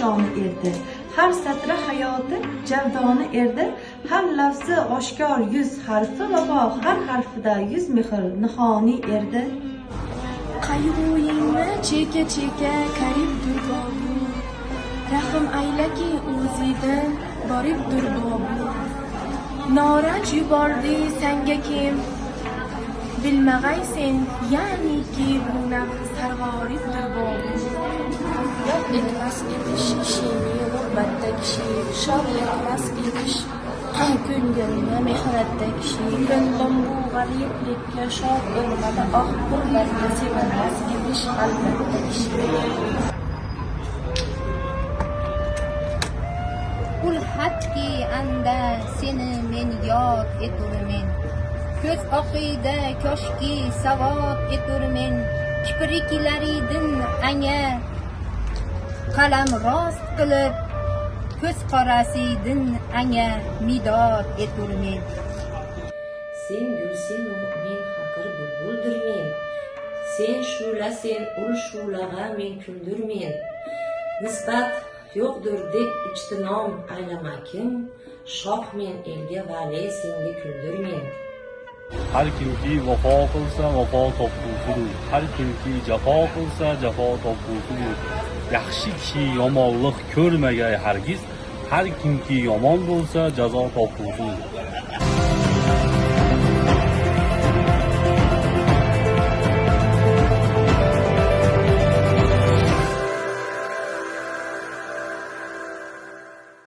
shoni erdi, har satri hayoti javdoni erdi, har lafzi oshkor 100 harfi vafo, har harfida 100 mehr nihoni erdi. Qayg'uyingni cheka cheka karibdir bobu, rahm aylaki o'zidan boribdir bobu. Noraj yubordi sanga kim, bilmag'aysen ya'niki bu nafs sarg'oribdir bobu. Yod etmas emish ishingni g'urbatda kishi, shod etmas emish ko'ngilni mehnatda kishi. Ko'nglim bu g'ariblikka shod bo'lmadi, g'urbatda sevilmas emish albatta kishi. Kul hatki anda seni men yod eturmen, ko'z oqida koshki savod eturmen. Kipriklaridin anga qalam rost qilib, ko'z qorasidin anga midod eturmen. Sen gulsen men haqir bulbuldirmen, sen shu'lasen ul shu'laga men kuldirmen. Nisbat yo'qdir deb ijtinom aylamakim, shoh men elga vali senga kuldirmen. Har kimki vafo qilsa vafo topgusidir, har kimki jafo qilsa jafo topgusidir. Yaxshi kishi yomonlik ko'rmagay hargiz, har kimki yomon bo'lsa jazo topgusidir.